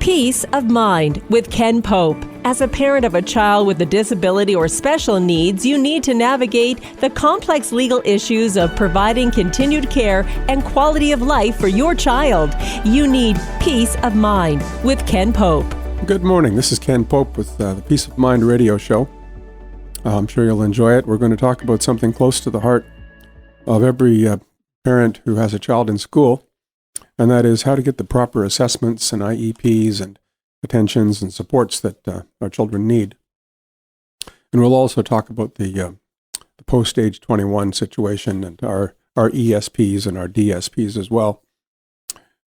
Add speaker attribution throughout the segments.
Speaker 1: Peace of Mind with Ken Pope. As a parent of a child with a disability or special needs, you need to navigate the complex legal issues of providing continued care and quality of life for your child. You need Peace of Mind with Ken Pope.
Speaker 2: Good morning. This is Ken Pope with the Peace of Mind radio show. I'm sure you'll enjoy it. We're going to talk about something close to the heart of every parent who has a child in school, and that is how to get the proper assessments and IEPs and attentions and supports that our children need. And we'll also talk about the post-age 21 situation and our ESPs and our DSPs as well.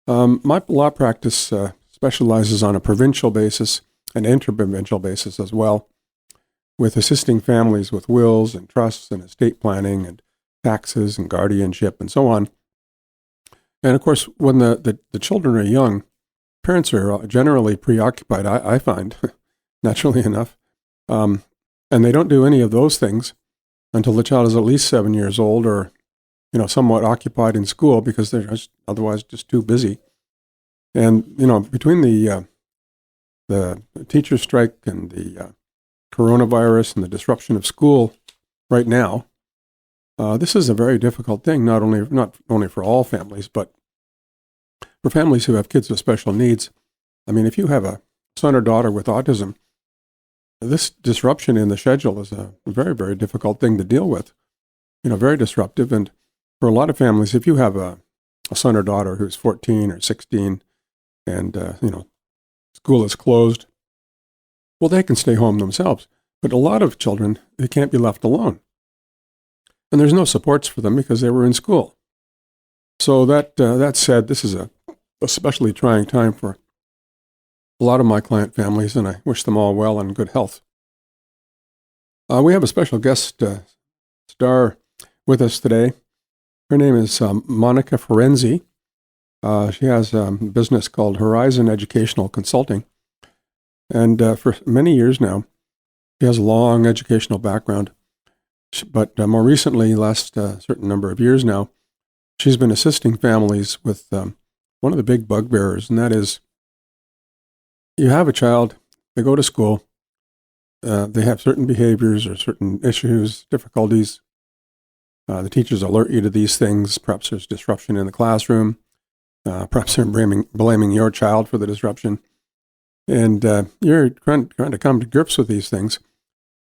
Speaker 2: My law practice specializes on a provincial basis and interprovincial basis as well, with assisting families with wills and trusts and estate planning and taxes and guardianship and so on. And of course, when the children are young, parents are generally preoccupied, I find, naturally enough. And they don't do any of those things until the child is at least 7 years old or, somewhat occupied in school because they're otherwise just too busy. And, between the teacher strike and the coronavirus and the disruption of school right now, this is a very difficult thing, not only for all families, but for families who have kids with special needs. I mean, if you have a son or daughter with autism, this disruption in the schedule is a very, very difficult thing to deal with, very disruptive. And for a lot of families, if you have a son or daughter who's 14 or 16 and, school is closed, well, they can stay home themselves. But a lot of children, they can't be left alone. And there's no supports for them because they were in school. So that said, this is a especially trying time for a lot of my client families, and I wish them all well and good health. We have a special guest star with us today. Her name is Monika Ferenczy. She has a business called Horizon Educational Consulting. And for many years now, she has a long educational background. But more recently, last certain number of years now, she's been assisting families with one of the big bugbearers, and that is you have a child, they go to school, they have certain behaviors or certain issues, difficulties. The teachers alert you to these things. Perhaps there's disruption in the classroom. Perhaps they're blaming your child for the disruption. And you're trying to come to grips with these things.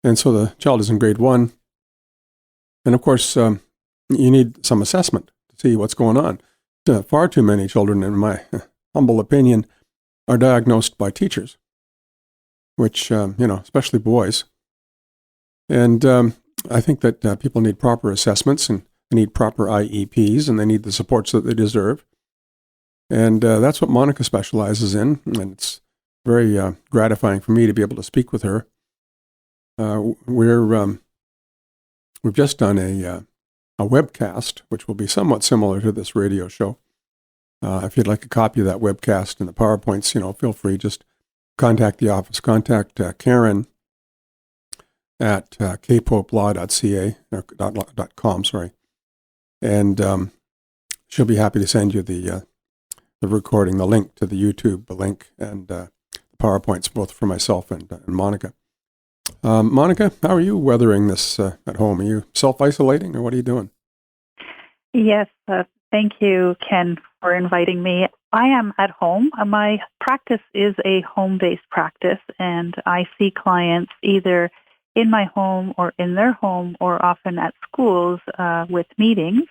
Speaker 2: And so the child is in grade 1. And of course, you need some assessment to see what's going on. Far too many children, in my humble opinion, are diagnosed by teachers, which, especially boys. And I think that people need proper assessments and they need proper IEPs and they need the supports that they deserve. And that's what Monika specializes in. And it's very gratifying for me to be able to speak with her. We've just done a webcast, which will be somewhat similar to this radio show. If you'd like a copy of that webcast and the PowerPoints, feel free. Just contact the office. Contact Karen at kpopelaw.ca or .com, sorry. And she'll be happy to send you the recording, the link to the YouTube, the link, and the PowerPoints, both for myself and Monika. Monika, how are you weathering this at home? Are you self-isolating or what are you doing?
Speaker 3: Yes, thank you, Ken, for inviting me. I am at home. My practice is a home-based practice, and I see clients either in my home or in their home or often at schools with meetings.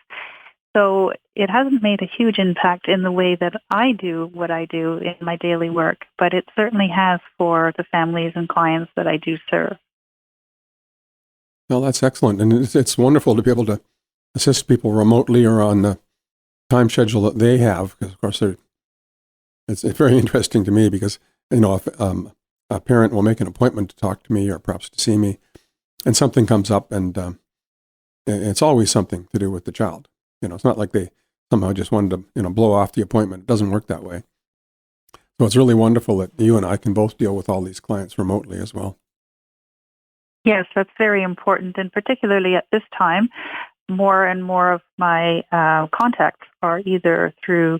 Speaker 3: So it hasn't made a huge impact in the way that I do what I do in my daily work, but it certainly has for the families and clients that I do serve.
Speaker 2: Well, that's excellent. And it's wonderful to be able to assist people remotely or on the time schedule that they have. Because, of course, it's very interesting to me because, if a parent will make an appointment to talk to me or perhaps to see me, and something comes up, and it's always something to do with the child. It's not like they somehow just wanted to, blow off the appointment. It doesn't work that way. So it's really wonderful that you and I can both deal with all these clients remotely as well.
Speaker 3: Yes, that's very important, and particularly at this time, more and more of my contacts are either through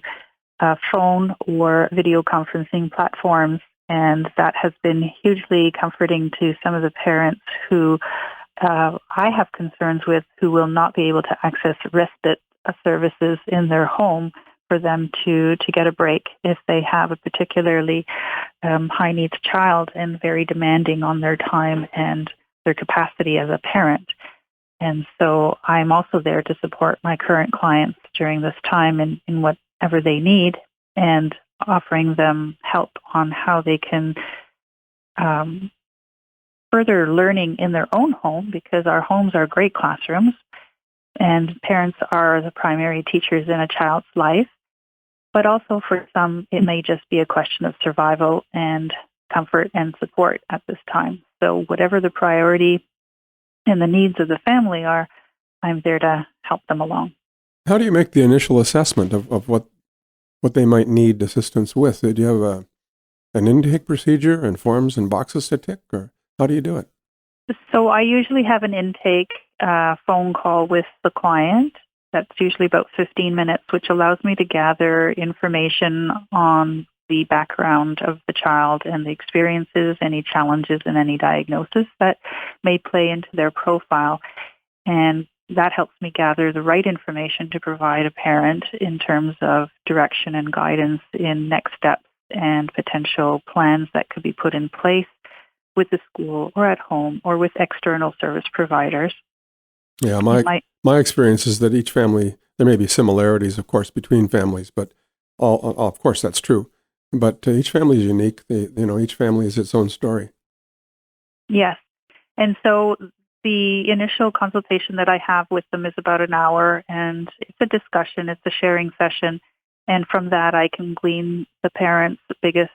Speaker 3: phone or video conferencing platforms. And that has been hugely comforting to some of the parents who I have concerns with, who will not be able to access respite services in their home for them to get a break if they have a particularly high needs child and very demanding on their time and their capacity as a parent. And so I'm also there to support my current clients during this time in whatever they need, and offering them help on how they can further learning in their own home, because our homes are great classrooms and parents are the primary teachers in a child's life. But also for some, it may just be a question of survival and comfort and support at this time. So whatever the priority and the needs of the family are, I'm there to help them along.
Speaker 2: How do you make the initial assessment of what they might need assistance with? Do you have an intake procedure and forms and boxes to tick, or how do you do it?
Speaker 3: So I usually have an intake phone call with the client. That's usually about 15 minutes, which allows me to gather information on the background of the child and the experiences, any challenges, and any diagnosis that may play into their profile. And that helps me gather the right information to provide a parent in terms of direction and guidance in next steps and potential plans that could be put in place with the school or at home or with external service providers.
Speaker 2: Yeah, my experience is that each family, there may be similarities, of course, between families, but of course that's true. But each family is unique. Each family is its own story.
Speaker 3: Yes. And so the initial consultation that I have with them is about an hour, and it's a discussion, it's a sharing session. And from that, I can glean the parents' biggest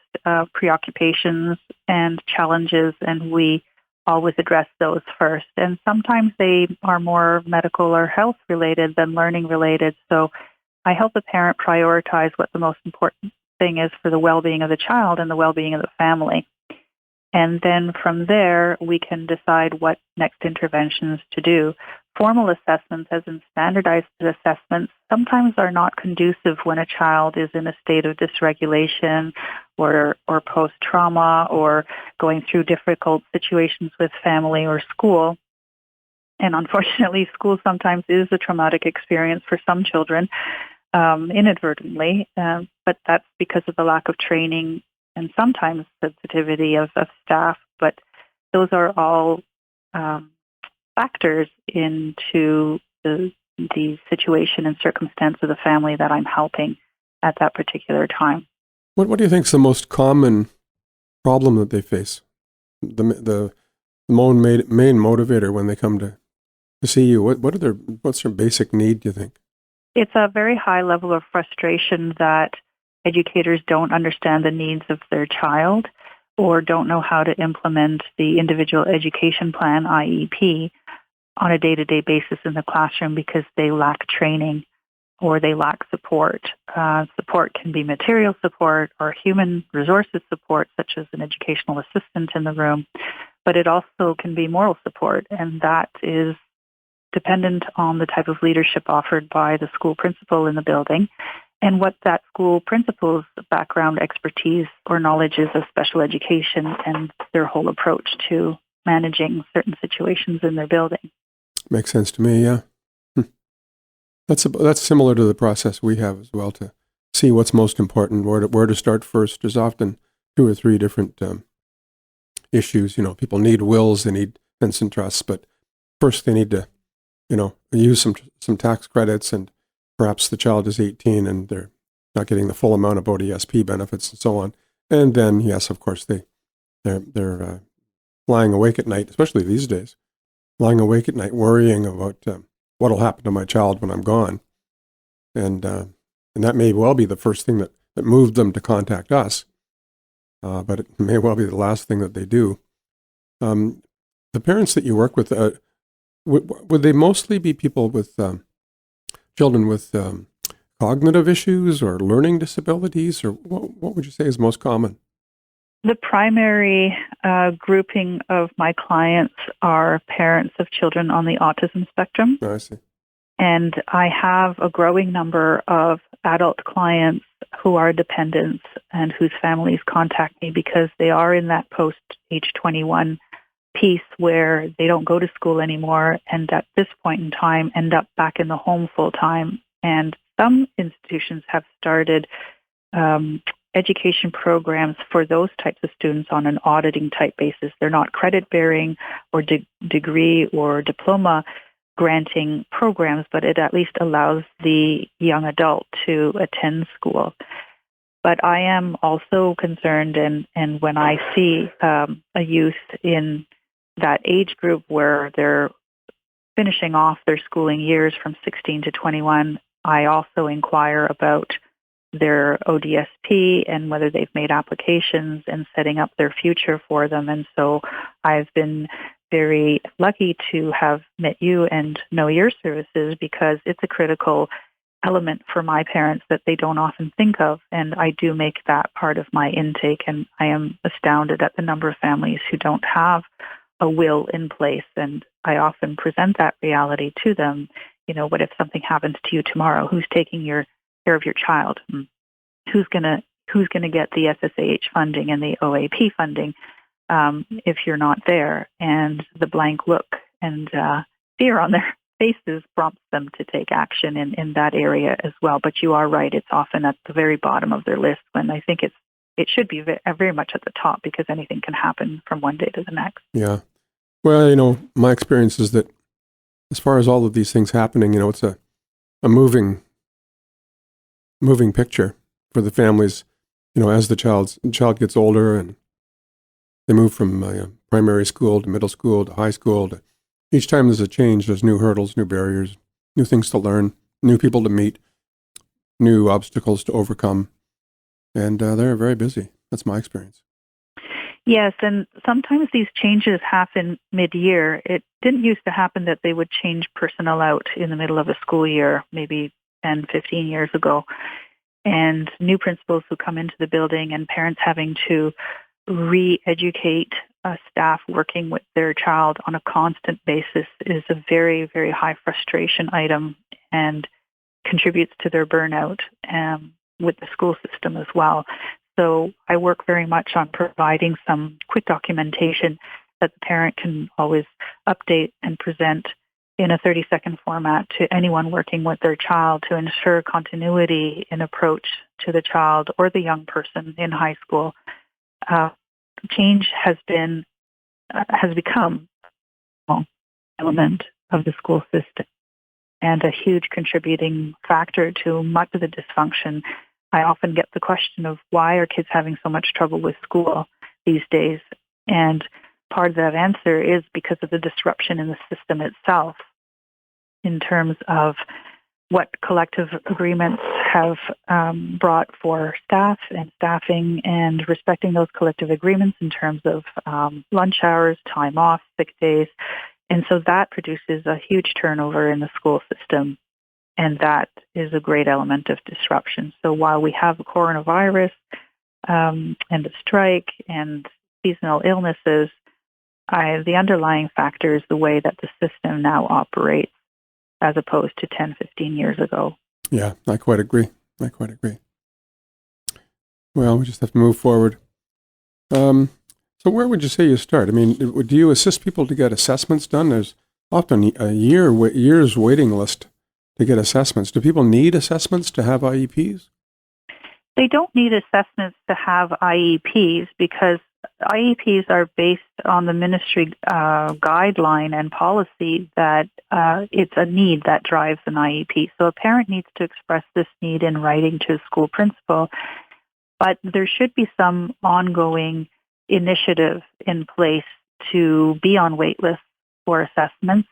Speaker 3: preoccupations and challenges, and we always address those first. And sometimes they are more medical or health related than learning related. So I help the parent prioritize what the most important thing is for the well-being of the child and the well-being of the family. And then from there, we can decide what next interventions to do. Formal assessments, as in standardized assessments, sometimes are not conducive when a child is in a state of dysregulation or post-trauma or going through difficult situations with family or school. And unfortunately, school sometimes is a traumatic experience for some children, inadvertently, but that's because of the lack of training and sometimes sensitivity of staff. But those are all factors into the situation and circumstance of the family that I'm helping at that particular time.
Speaker 2: What do you think is the most common problem that they face? The main motivator when they come to see you? What's their basic need, do you think?
Speaker 3: It's a very high level of frustration that educators don't understand the needs of their child or don't know how to implement the individual education plan, IEP, on a day-to-day basis in the classroom because they lack training or they lack support. Support can be material support or human resources support, such as an educational assistant in the room, but it also can be moral support, and that is dependent on the type of leadership offered by the school principal in the building and what that school principal's background expertise or knowledge is of special education and their whole approach to managing certain situations in their building.
Speaker 2: Makes sense to me, yeah. That's similar to the process we have as well, to see what's most important, where to start first. There's often 2 or 3 different issues. People need wills, they need consents and trusts, but first they need to, use some tax credits, and perhaps the child is 18 and they're not getting the full amount of ODSP benefits and so on. And then, yes, of course, they're lying awake at night, especially these days, lying awake at night worrying about what will happen to my child when I'm gone. And that may well be the first thing that moved them to contact us, but it may well be the last thing that they do. The parents that you work with, would they mostly be people with children with cognitive issues or learning disabilities, or what would you say is most common?
Speaker 3: The primary grouping of my clients are parents of children on the autism spectrum.
Speaker 2: Oh, I see.
Speaker 3: And I have a growing number of adult clients who are dependents and whose families contact me because they are in that post-age 21 piece where they don't go to school anymore and at this point in time end up back in the home full-time. And some institutions have started education programs for those types of students on an auditing type basis. They're not credit-bearing or degree or diploma granting programs, but it at least allows the young adult to attend school. But I am also concerned, and when I see a youth in that age group where they're finishing off their schooling years from 16 to 21, I also inquire about their ODSP and whether they've made applications and setting up their future for them. And so I've been very lucky to have met you and know your services because it's a critical element for my parents that they don't often think of. And I do make that part of my intake. And I am astounded at the number of families who don't have a will in place. And I often present that reality to them. You know, what if something happens to you tomorrow? Who's taking care of your child? Who's gonna get the SSAH funding and the OAP funding if you're not there? And the blank look and fear on their faces prompts them to take action in that area as well. But you are right; it's often at the very bottom of their list when I think it should be very much at the top because anything can happen from one day to the next.
Speaker 2: Yeah. Well, you know, my experience is that as far as all of these things happening, you know, it's a moving picture for the families, you know, as the child gets older and they move from primary school to middle school to high school. Each time there's a change, there's new hurdles, new barriers, new things to learn, new people to meet, new obstacles to overcome. And they're very busy. That's my experience.
Speaker 3: Yes, and sometimes these changes happen mid-year. It didn't used to happen that they would change personnel out in the middle of a school year, maybe 10, 15 years ago. And new principals who come into the building and parents having to re-educate staff working with their child on a constant basis is a very, very high frustration item and contributes to their burnout with the school system as well. So I work very much on providing some quick documentation that the parent can always update and present in a 30-second format to anyone working with their child to ensure continuity in approach to the child or the young person in high school. Change has become an element of the school system and a huge contributing factor to much of the dysfunction. I often get the question of why are kids having so much trouble with school these days? And part of that answer is because of the disruption in the system itself in terms of what collective agreements have brought for staff and staffing and respecting those collective agreements in terms of lunch hours, time off, sick days. And so that produces a huge turnover in the school system. And that is a great element of disruption. So while we have a coronavirus and a strike and seasonal illnesses, the underlying factor is the way that the system now operates as opposed to 10, 15 years ago.
Speaker 2: Yeah, I quite agree. Well, we just have to move forward. So where would you say you start? I mean, do you assist people to get assessments done? There's often a year's waiting list to get assessments. Do people need assessments to have IEPs?
Speaker 3: They don't need assessments to have IEPs because IEPs are based on the ministry guideline and policy that it's a need that drives an IEP. So a parent needs to express this need in writing to a school principal, but there should be some ongoing initiative in place to be on wait lists for assessments.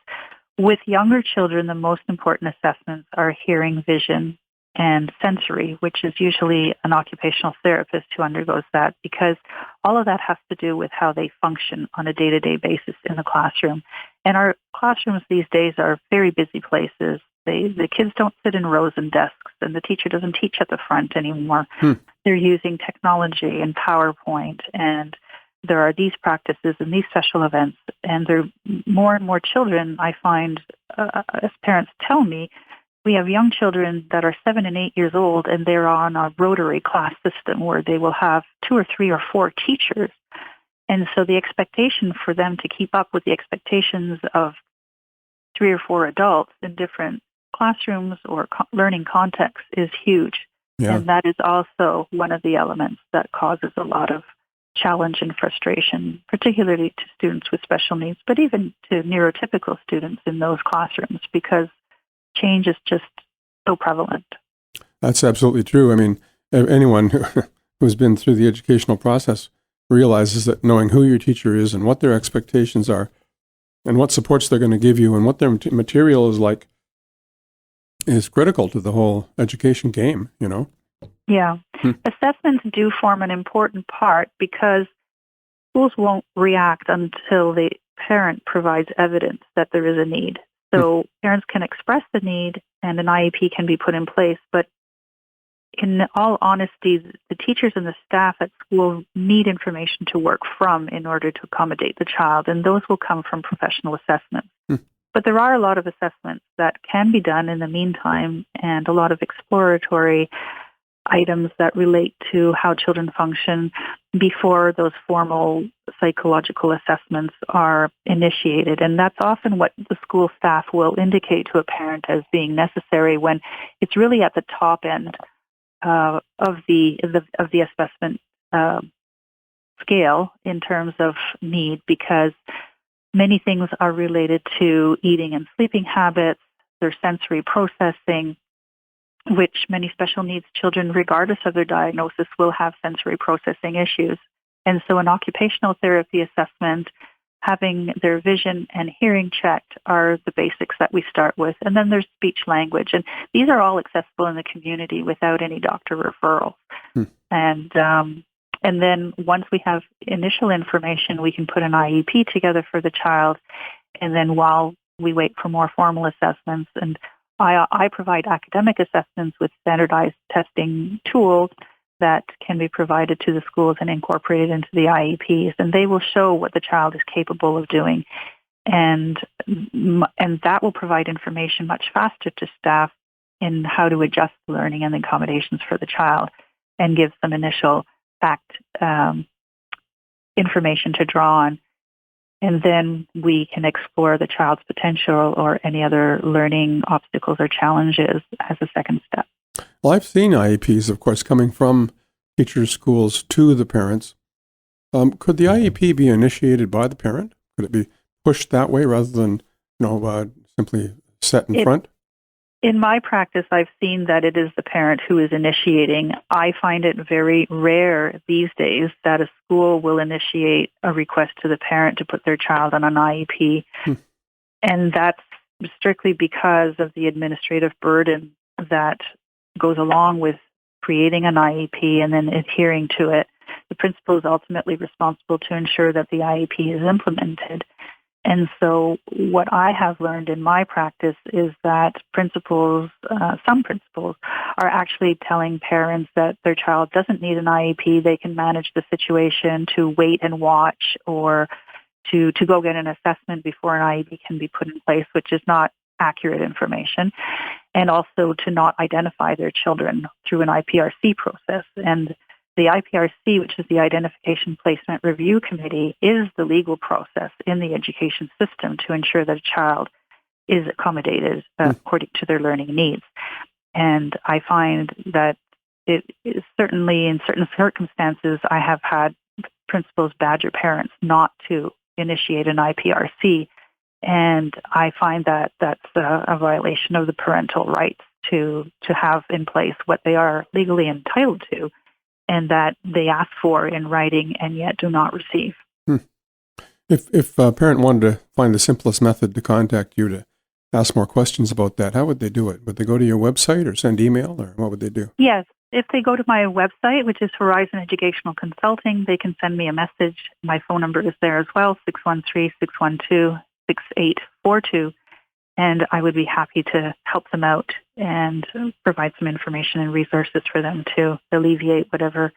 Speaker 3: With younger children, the most important assessments are hearing, vision, and sensory, which is usually an occupational therapist who undergoes that because all of that has to do with how they function on a day-to-day basis in the classroom. And our classrooms these days are very busy places. The kids don't sit in rows and desks, and the teacher doesn't teach at the front anymore. They're using technology and PowerPoint, and there are these practices and these special events, and there are more and more children, I find, as parents tell me, we have young children that are 7 and 8 years old, and they're on a rotary class system where they will have 2 or 3 or 4 teachers. And so the expectation for them to keep up with the expectations of 3 or 4 adults in different classrooms or learning contexts is huge.
Speaker 2: Yeah.
Speaker 3: And that is also one of the elements that causes a lot of challenge and frustration, particularly to students with special needs, but even to neurotypical students in those classrooms, because change is just so prevalent.
Speaker 2: That's absolutely true. I mean, anyone who's been through the educational process realizes that knowing who your teacher is and what their expectations are and what supports they're going to give you and what their material is like is critical to the whole education game, you know?
Speaker 3: Yeah. Assessments do form an important part because schools won't react until the parent provides evidence that there is a need. So parents can express the need and an IEP can be put in place, but in all honesty, the teachers and the staff at school need information to work from in order to accommodate the child, and those will come from professional assessments. But there are a lot of assessments that can be done in the meantime, and a lot of exploratory items that relate to how children function before those formal psychological assessments are initiated. And that's often what the school staff will indicate to a parent as being necessary when it's really at the top end of the assessment scale in terms of need, because many things are related to eating and sleeping habits, their sensory processing, which many special needs children, regardless of their diagnosis, will have sensory processing issues. And so an occupational therapy assessment, having their vision and hearing checked are the basics that we start with. And then there's speech language. And these are all accessible in the community without any doctor referrals. And then once we have initial information, we can put an IEP together for the child. And then while we wait for more formal assessments, and I provide academic assessments with standardized testing tools that can be provided to the schools and incorporated into the IEPs, and they will show what the child is capable of doing. And that will provide information much faster to staff in how to adjust the learning and the accommodations for the child, and give some initial fact information to draw on. And then we can explore the child's potential or any other learning obstacles or challenges as a second step.
Speaker 2: Well, I've seen IEPs, of course, coming from teachers' schools to the parents. Could the IEP be initiated by the parent? Could it be pushed that way rather than, simply set in front?
Speaker 3: In my practice, I've seen that it is the parent who is initiating. I find it very rare these days that a school will initiate a request to the parent to put their child on an IEP. And that's strictly because of the administrative burden that goes along with creating an IEP and then adhering to it. The principal is ultimately responsible to ensure that the IEP is implemented. And so what I have learned in my practice is that some principals are actually telling parents that their child doesn't need an IEP. They can manage the situation, to wait and watch, or to go get an assessment before an IEP can be put in place, which is not accurate information, and also to not identify their children through an IPRC process. And the IPRC, which is the Identification Placement Review Committee, is the legal process in the education system to ensure that a child is accommodated according to their learning needs. And I find that it is certainly in certain circumstances, I have had principals badger parents not to initiate an IPRC. And I find that that's a violation of the parental rights to have in place what they are legally entitled to, and that they ask for in writing and yet do not receive.
Speaker 2: If a parent wanted to find the simplest method to contact you to ask more questions about that, how would they do it? Would they go to your website or send email, or what would they do?
Speaker 3: Yes. If they go to my website, which is Horizon Educational Consulting, they can send me a message. My phone number is there as well, 613-612-6842. And I would be happy to help them out and provide some information and resources for them to alleviate whatever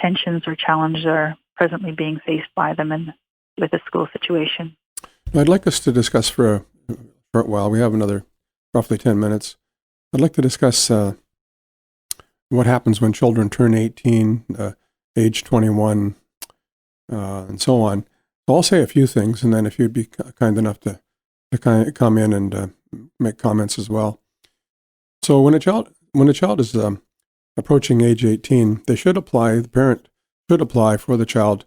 Speaker 3: tensions or challenges are presently being faced by them with the school situation.
Speaker 2: I'd like us to discuss for a while. We have another roughly 10 minutes. I'd like to discuss what happens when children turn 18, age 21, and so on. So I'll say a few things, and then if you'd be kind enough to come in and make comments as well. So when a child is approaching age 18, the parent should apply for the child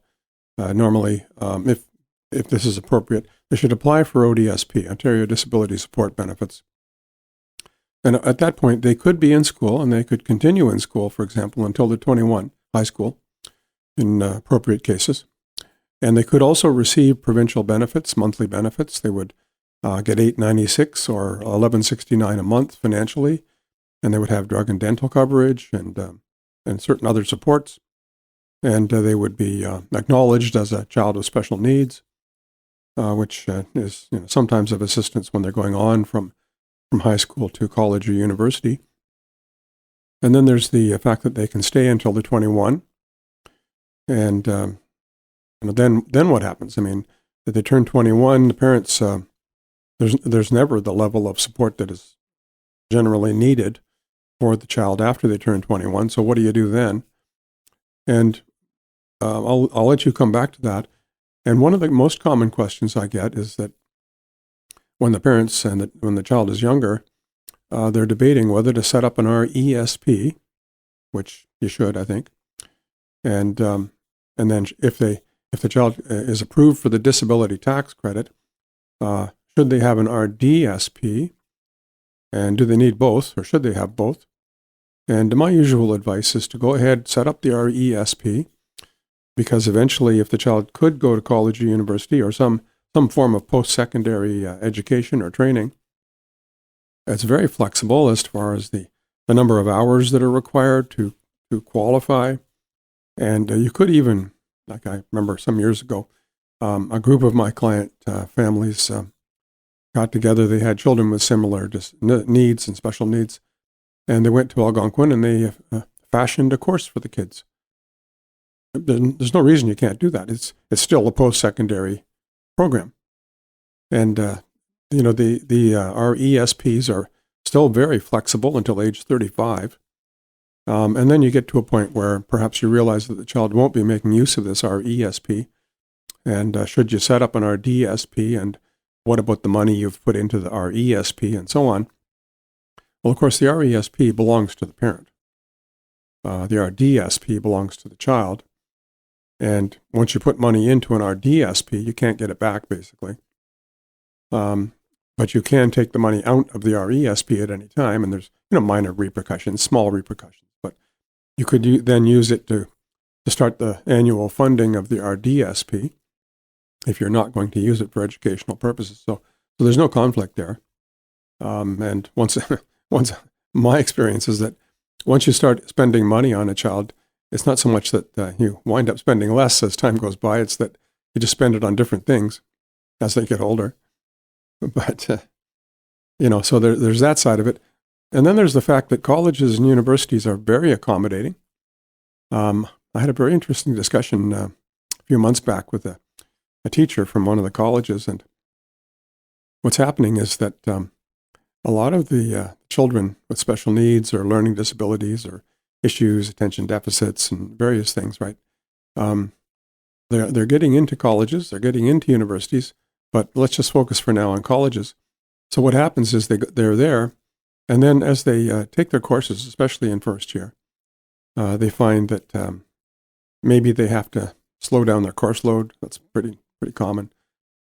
Speaker 2: normally, if this is appropriate. They should apply for ODSP, Ontario Disability Support Benefits. And at that point, they could be in school, and they could continue in school, for example, until they're 21, high school, in appropriate cases. And they could also receive provincial benefits, monthly benefits. They would get $8.96 or $11.69 a month financially, and they would have drug and dental coverage and certain other supports. And they would be acknowledged as a child with special needs, which is sometimes of assistance when they're going on from high school to college or university. And then there's the fact that they can stay until they're 21. And then what happens? I mean, if they turn 21, the parents, there's never the level of support that is generally needed for the child after they turn 21. So what do you do then? And I'll let you come back to that. And one of the most common questions I get is that when the parents and when the child is younger, they're debating whether to set up an RESP, which you should, I think, and then if the child is approved for the disability tax credit, should they have an RDSP, and do they need both, or should they have both? And my usual advice is to go ahead, set up the RESP, because eventually, if the child could go to college or university or some form of post-secondary education or training, it's very flexible as far as the number of hours that are required to qualify. And you could even, like I remember some years ago, a group of my client families got together. They had children with similar needs and special needs. And they went to Algonquin and they fashioned a course for the kids. There's no reason you can't do that. It's still a post-secondary program. And, the RESPs are still very flexible until age 35. And then you get to a point where perhaps you realize that the child won't be making use of this RESP. And should you set up an RDSP? And what about the money you've put into the RESP and so on? Well, of course, the RESP belongs to the parent. The RDSP belongs to the child. And once you put money into an RDSP, you can't get it back, basically. But you can take the money out of the RESP at any time, and there's minor repercussions, small repercussions. But you could then use it to start the annual funding of the RDSP if you're not going to use it for educational purposes. So there's no conflict there. And once my experience is that once you start spending money on a child, it's not so much that you wind up spending less as time goes by. It's that you just spend it on different things as they get older. But, so there's that side of it. And then there's the fact that colleges and universities are very accommodating. I had a very interesting discussion a few months back with a teacher from one of the colleges. And what's happening is that a lot of the children with special needs or learning disabilities or issues, attention deficits, and various things, right? They're getting into colleges, they're getting into universities, but let's just focus for now on colleges. So what happens is they're there, and then as they take their courses, especially in first year, they find that maybe they have to slow down their course load. That's pretty common.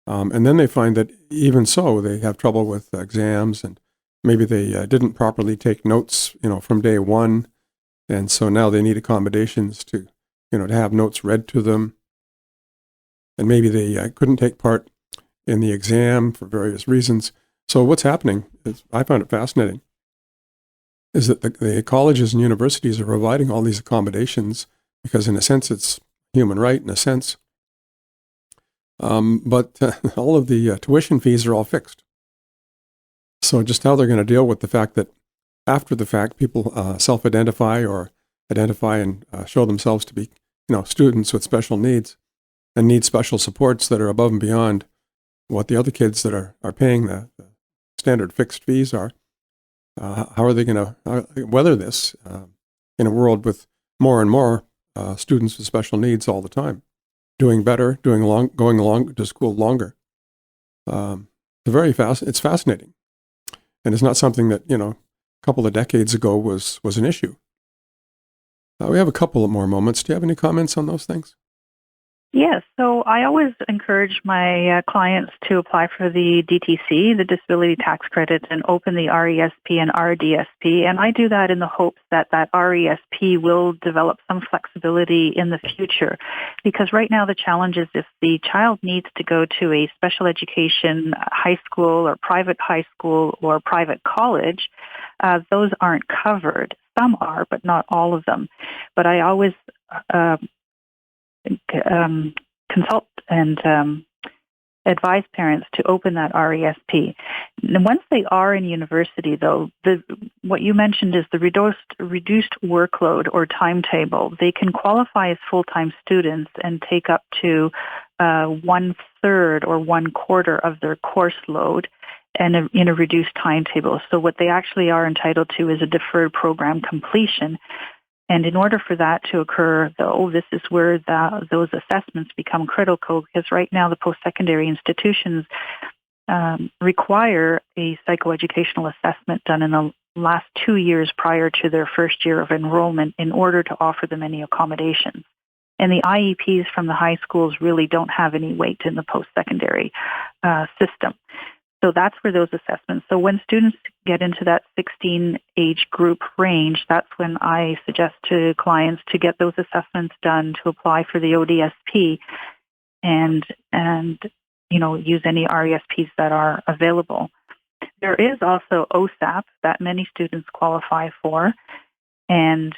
Speaker 2: And then they find that even so, they have trouble with exams, and maybe they didn't properly take notes, from day one. And so now they need accommodations to have notes read to them. And maybe they couldn't take part in the exam for various reasons. So what's happening, I found it fascinating, is that the colleges and universities are providing all these accommodations because in a sense it's human right, in a sense. But all of the tuition fees are all fixed. So just how they're going to deal with the fact that after the fact, people self-identify or identify and show themselves to be, students with special needs and need special supports that are above and beyond what the other kids that are paying the standard fixed fees are. How are they going to weather this in a world with more and more students with special needs all the time, doing better, going along to school longer? It's fascinating, and it's not something that a couple of decades ago was an issue. We have a couple of more moments. Do you have any comments on those things?
Speaker 3: Yes, so I always encourage my clients to apply for the DTC, the Disability Tax Credit, and open the RESP and RDSP. And I do that in the hopes that RESP will develop some flexibility in the future. Because right now the challenge is if the child needs to go to a special education high school or private high school or private college, those aren't covered. Some are, but not all of them. But I always consult and advise parents to open that RESP. And once they are in university, though, what you mentioned is the reduced workload or timetable. They can qualify as full-time students and take up to 1/3 or 1/4 of their course load and in a reduced timetable. So what they actually are entitled to is a deferred program completion. And in order for that to occur, though, this is where those assessments become critical, because right now the post-secondary institutions require a psychoeducational assessment done in the last 2 years prior to their first year of enrollment in order to offer them any accommodations. And the IEPs from the high schools really don't have any weight in the post-secondary system. So that's where those assessments. So when students get into that 16 age group range, that's when I suggest to clients to get those assessments done, to apply for the ODSP, and use any RESPs that are available. There is also OSAP that many students qualify for, and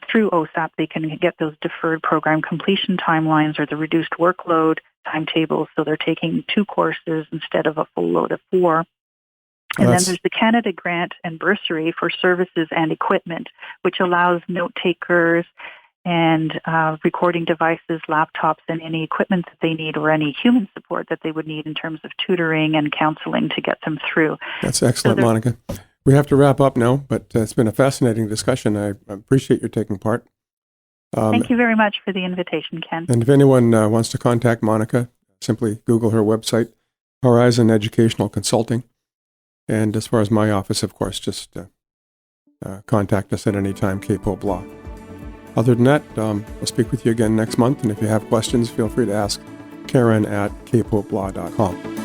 Speaker 3: through OSAP they can get those deferred program completion timelines or the reduced workload timetables, so they're taking 2 courses instead of a full load of 4. And then there's the Canada Grant and Bursary for services and equipment, which allows note takers and recording devices, laptops, and any equipment that they need or any human support that they would need in terms of tutoring and counseling to get them through.
Speaker 2: That's excellent, Monika. We have to wrap up now, but it's been a fascinating discussion. I appreciate your taking part.
Speaker 3: Thank you very much for the invitation, Ken.
Speaker 2: And if anyone wants to contact Monika, simply Google her website, Horizon Educational Consulting. And as far as my office, of course, just contact us at any time, Pope Law. Other than that, I'll speak with you again next month. And if you have questions, feel free to ask Karen at kpopelaw.com.